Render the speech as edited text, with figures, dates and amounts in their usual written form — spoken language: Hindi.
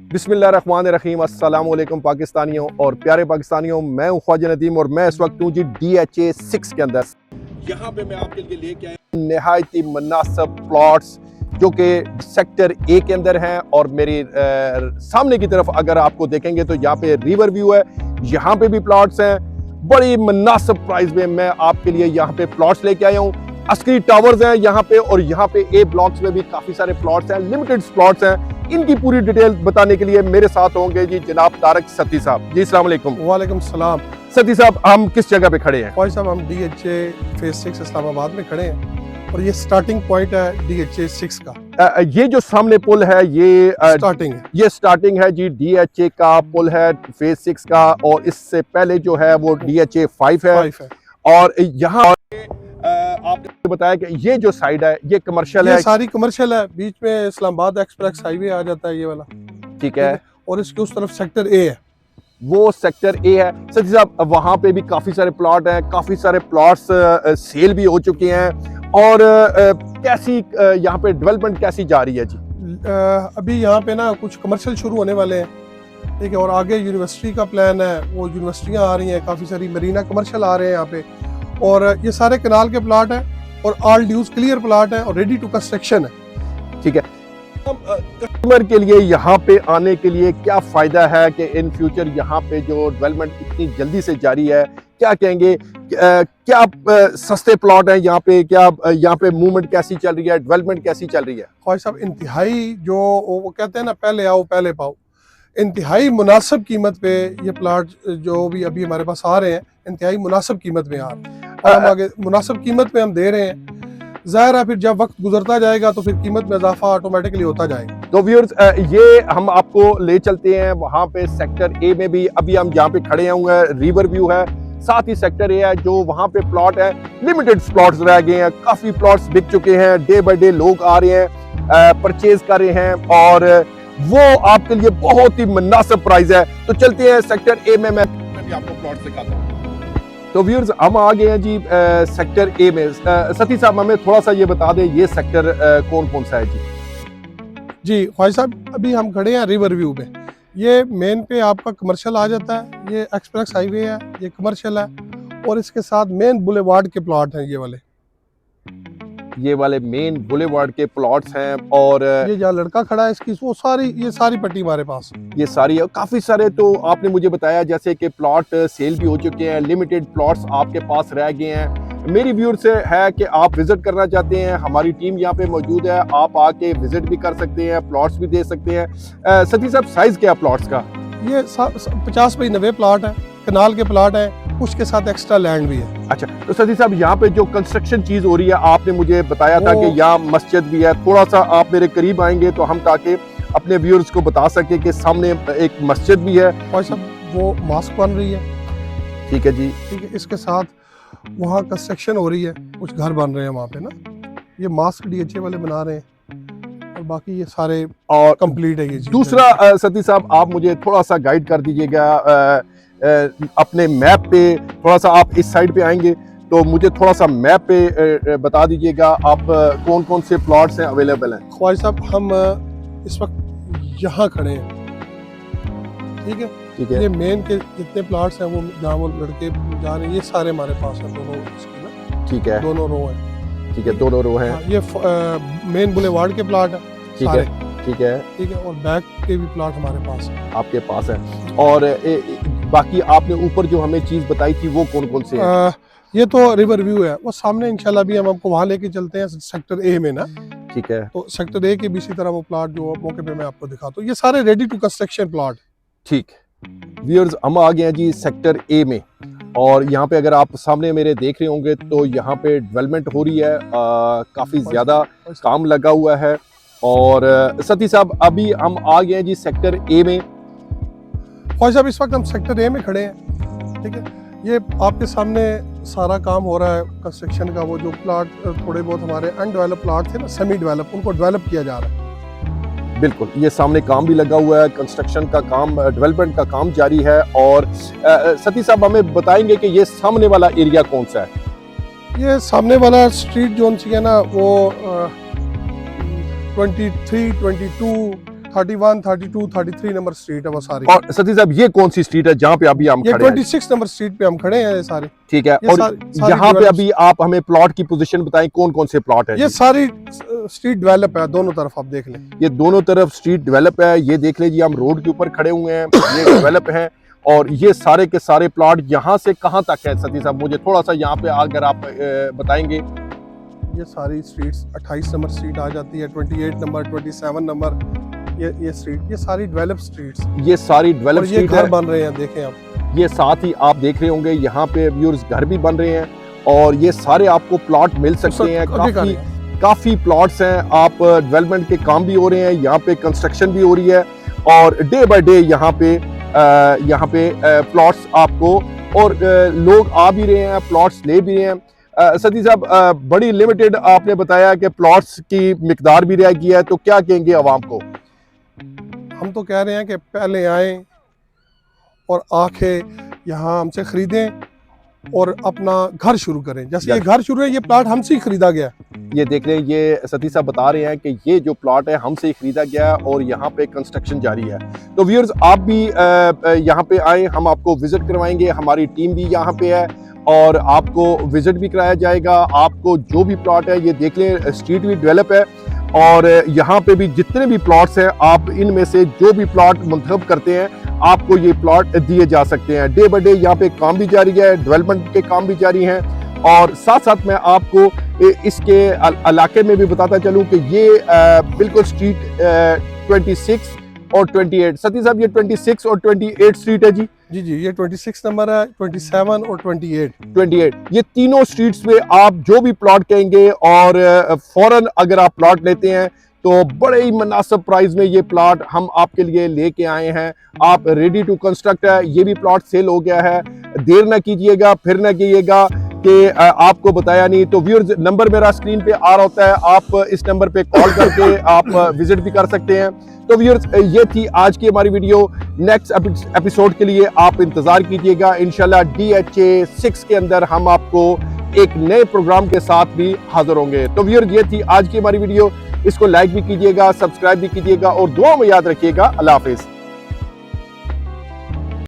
बिस्मिल्लाहिर्रहमानिर्रहीम। अस्सलाम वालेकुम पाकिस्तानियों और प्यारे पाकिस्तानियों, मैं हूं ख्वाजा नदीम और मैं इस वक्त हूं जी DHA 6 के अंदर। यहाँ पे मैं आपके लिए लेके आया नहायत ही मुनासिब प्लॉट्स जो कि सेक्टर ए के अंदर हैं और मेरी सामने की तरफ अगर आपको देखेंगे तो यहाँ पे रिवर व्यू है, यहाँ पे भी प्लॉट्स हैं। बड़ी मुनासिब प्राइस में मैं आपके लिए यहाँ पे प्लॉट्स लेके आया हूँ। अस्करी टावर्स हैं यहाँ पे और यहाँ पे ए ब्लॉक्स में भी काफी सारे प्लॉट्स हैं, लिमिटेड प्लॉट्स हैं। इनकी पूरी डिटेल बताने के लिए मेरे साथ होंगे जी जनाब तारक सती साहब। जी अस्सलाम वालेकुम। वालेकुम सलाम। सती साहब, हम किस जगह पे खड़े हैं? भाई साहब, हम DHA फेज 6 इस्लामाबाद में खड़े हैं और ये स्टार्टिंग पॉइंट है DHA 6 का। ये जो सामने पुल है ये स्टार्टिंग है, ये स्टार्टिंग है जी DHA का पुल है फेज 6 का, और इससे पहले जो है वो DHA 5 है। और यहाँ आपने बताया कि ये जो साइड है ये कमर्शियल है, सारी कमर्शियल है। बीच में इस्लामाबाद एक्सप्रेस हाईवे आ जाता है ये वाला, ठीक है। और इसके उस तरफ सेक्टर ए है, वो सेक्टर ए है। सची साहब, वहां पे भी काफी सारे प्लॉट हैं, काफी सारे प्लॉट्स सेल भी हो चुके हैं। और कैसी यहाँ पे डेवलपमेंट कैसी जा रही है जी? अभी यहाँ पे ना कुछ कमर्शियल शुरू होने वाले हैं, ठीक है। और आगे यूनिवर्सिटी का प्लान है, वो यूनिवर्सिटियाँ आ रही हैं, काफी सारी मरीना कमर्शियल आ रहे हैं यहाँ पे। और ये सारे कनाल के प्लाट हैं और ऑल ड्यूज क्लियर प्लाट है और रेडी टू कंस्ट्रक्शन है, ठीक है। कस्टमर के लिए यहाँ पे आने के लिए क्या फायदा है कि इन फ्यूचर यहाँ पे जो डेवलपमेंट इतनी जल्दी से जारी है, क्या कहेंगे? क्या सस्ते प्लॉट हैं यहाँ पे? क्या यहाँ पे मूवमेंट कैसी चल रही है, डेवलपमेंट कैसी चल रही है? ख्वाजा साहब, इंतहाई जो वो कहते हैं ना, पहले आओ पहले पाओ, इंतहाई मुनासिब कीमत पे ये प्लाट जो भी अभी हमारे पास आ रहे हैं, इंतहाई मुनासिब कीमत में आ रहे हैं। हम आगे मुनासिब कीमत पे हम दे रहे हैं। जाहिर है फिर जब वक्त गुजरता जाएगा तो फिर कीमत में इजाफा ऑटोमेटिकली होता जाएगा। तो व्यूअर्स, ये हम आपको ले चलते हैं वहाँ पे सेक्टर ए में भी। अभी हम जहाँ पे खड़े हुए हैं रिवर व्यू है, साथ ही सेक्टर ए है जो वहाँ पे प्लॉट है। लिमिटेड प्लॉट्स रह गए हैं, काफी प्लॉट्स बिक चुके हैं। डे बाय डे लोग आ रहे हैं, परचेज कर रहे हैं और वो आपके लिए बहुत ही मुनासिब प्राइस है। तो चलते हैं सेक्टर ए में, मैं भी आपको प्लॉट दिखाता हूँ। तो व्यूअर्स, हम आ गए हैं जी सेक्टर ए में। सती साहब, हमें थोड़ा सा ये बता दें ये सेक्टर कौन कौन सा है जी? जी ख्वाजा साहब, अभी हम खड़े हैं रिवर व्यू में। ये मेन पे आपका कमर्शियल आ जाता है, ये एक्सप्रेस हाईवे है, ये कमर्शियल है और इसके साथ मेन बुलेवार्ड के प्लॉट हैं। ये वाले मेन बुलेवार्ड के प्लॉट्स हैं। और ये जहाँ लड़का खड़ा है इसकी वो ये सारी पट्टी हमारे पास, ये सारी है। काफी सारे तो आपने मुझे बताया जैसे कि प्लॉट सेल भी हो चुके हैं, लिमिटेड प्लॉट्स आपके पास रह गए हैं। मेरी व्यूअर से है कि आप विजिट करना चाहते हैं, हमारी टीम यहाँ पे मौजूद है, आप आके विजिट भी कर सकते हैं, प्लॉट्स भी दे सकते हैं। सती साहब, साइज क्या प्लॉट्स का? ये 50 बाई 90 प्लॉट है, कनाल के प्लॉट है, उसके साथ एक्स्ट्रा लैंड भी है। अच्छा, तो सती साहब, यहाँ पे जो कंस्ट्रक्शन चीज हो रही है, आपने मुझे बताया था कि यहाँ मस्जिद भी है। थोड़ा सा आप मेरे करीब आएंगे तो हम ताकि अपने व्यूअर्स को बता सके कि सामने एक मस्जिद भी है। और सब वो मॉस्क बन रही है, ठीक है जी, ठीक है। इसके साथ वहाँ कंस्ट्रक्शन हो रही है, कुछ घर बन रहे हैं वहाँ पे ना, ये मॉस्क DHA वाले बना रहे हैं और बाकी ये सारे और कंप्लीट है। ये दूसरा सती साहब, आप मुझे थोड़ा सा गाइड कर दीजिएगा अपने मैप पे। थोड़ा सा आप इस साइड पे आएंगे तो मुझे थोड़ा सा मैप पे बता दीजिएगा आप कौन कौन से प्लॉट्स हैं अवेलेबल हैं। ख्वाजा साहब, हम इस वक्त यहाँ खड़े हैं, ठीक है, ठीक है। ये मेन के जितने प्लॉट्स हैं वो जहाँ वो लड़के जा रहे हैं, ये सारे हमारे पास हैं, दोनों इसके ना, ठीक है, दोनों रो हैं, ठीक है, दोनों रो हैं। ये मेन बुलेवार्ड के प्लॉट है, ठीक है, ठीक है, ठीक है। और बैक के भी प्लॉट हमारे पास है, आपके पास है। और बाकी आपने ऊपर जो हमें चीज बताई थी वो कौन कौन से हैं? ये तो रिवर व्यू है, वो सामने इंशाल्लाह भी हम आपको वहाँ लेके चलते हैं सेक्टर ए में ना, ठीक है। तो सेक्टर ए के भी इसी तरह वो प्लॉट जो मौके पे मैं आपको दिखाता हूँ, ये सारे रेडी टू कंस्ट्रक्शन प्लॉट। ठीक, व्यूअर्स, हम आ गए हैं जी सेक्टर ए में और यहाँ पे अगर आप सामने मेरे देख रहे होंगे तो यहाँ पे डेवलपमेंट हो रही है, काफी ज्यादा काम लगा हुआ है। और सती साहब, अभी हम आ गए हैं जी सेक्टर ए में। ख्वाजा साहब, इस वक्त हम सेक्टर ए में खड़े हैं, ठीक है। ये आपके सामने सारा काम हो रहा है कंस्ट्रक्शन का। वो जो प्लाट थोड़े बहुत हमारे अनडेवलप प्लाट थे ना, सेमी डेवलप, उनको डेवलप किया जा रहा है। बिल्कुल, ये सामने काम भी लगा हुआ है, कंस्ट्रक्शन का काम, डेवलपमेंट का काम जारी है। और सती साहब, हमें बताएंगे कि ये सामने वाला एरिया कौन सा है? ये सामने वाला स्ट्रीट जोन सी है ना, वो 23, 22 31, 32, 33 नंबर स्ट्रीट है वो सारी। और सती साहब ये कौन सी स्ट्रीट है जहाँ पे अभी हम ये खड़े हैं? 26 नंबर स्ट्रीट पे हम खड़े हैं ये सारे। ठीक है, ये और सारी यहाँ पे develop- अभी आप हमें प्लॉट की पोजीशन बताएं, कौन कौन से प्लॉट है? ये सारी स्ट्रीट डेवलप है, दोनों तरफ आप देख लें। ये दोनों तरफ स्ट्रीट डेवलप है। ये देख लीजिए, हम रोड के ऊपर खड़े हुए हैं, ये डेवलप है। और ये सारे के सारे प्लॉट यहाँ से कहाँ तक है सती साहब? मुझे थोड़ा सा यहाँ पे अगर आप बताएंगे। ये सारी स्ट्रीट्स 28 नंबर स्ट्रीट आ जाती है, 28 नंबर, 27 नंबर, ये स्ट्रीट, ये सारी डेवलप स्ट्रीट्स, ये सारी डेवलप और ये स्ट्रीट घर है। बन रहे हैं, देखें आप। ये साथ ही आप देख रहे होंगे यहाँ पे व्यूअर्स घर भी बन रहे हैं, और ये सारे आपको प्लॉट मिल सकते हैं। काफी प्लॉट्स हैं, आप डेवलपमेंट के काम भी हो रहे हैं, यहाँ पे कंस्ट्रक्शन भी हो रही है, और डे बाय डे यहाँ पे प्लॉट्स आपको और लोग आ भी रहे हैं, प्लॉट्स ले भी रहे हैं। सती साहब, बड़ी लिमिटेड आपने बताया कि प्लॉट्स की मिकदार भी रह गई है, तो क्या कहेंगे आवाम को? हम तो कह रहे हैं कि पहले आएं और आके यहाँ हमसे खरीदें और अपना घर शुरू करें। जैसे ये घर शुरू है, ये प्लाट हमसे ही खरीदा गया। ये देख रहे हैं, ये सती साहब बता रहे हैं कि ये जो प्लॉट है हमसे ही खरीदा गया है और यहाँ पे कंस्ट्रक्शन जारी है। तो व्यूअर्स, आप भी यहाँ पे आए, हम आपको विजिट करवाएंगे, हमारी टीम भी यहाँ पे है और आपको विजिट भी कराया जाएगा। आपको जो भी प्लॉट है, ये देख लें, स्ट्रीट भी डेवलप है, और यहाँ पे भी जितने भी प्लॉट्स हैं, आप इनमें से जो भी प्लॉट मुंतखब करते हैं, आपको ये प्लॉट दिए जा सकते हैं। डे बाय डे यहाँ पे काम भी जारी है, डेवलपमेंट के काम भी जारी हैं, और साथ साथ मैं आपको इसके इलाके में भी बताता चलूँ कि ये बिल्कुल स्ट्रीट 26 और 28, सती साहब ये 26 और 28 स्ट्रीट है जी। जी, ये 26 नंबर है, 27 और 28, ये तीनों स्ट्रीट्स पे आप जो भी प्लॉट कहेंगे, और फौरन अगर आप प्लॉट लेते हैं तो बड़े ही मुनासिब प्राइस में ये प्लॉट हम आपके लिए लेके आए हैं। आप रेडी टू कंस्ट्रक्ट है, ये भी प्लॉट सेल हो गया है। देर ना कीजिएगा, फिर ना कीजिएगा कि आपको बताया नहीं। तो व्यूअर्स, नंबर मेरा स्क्रीन पे आ रहा होता है, आप इस नंबर पे कॉल करके आप विजिट भी कर सकते हैं। तो व्यूअर्स, ये थी आज की हमारी वीडियो। नेक्स्ट एपिसोड के लिए आप इंतजार कीजिएगा। इंशाल्लाह DHA 6 के अंदर हम आपको एक नए प्रोग्राम के साथ भी हाजिर होंगे। तो व्यूअर्स, ये थी आज की हमारी वीडियो। इसको लाइक भी कीजिएगा, सब्सक्राइब भी कीजिएगा, और दुआ में याद रखिएगा। अल्लाह हाफिज।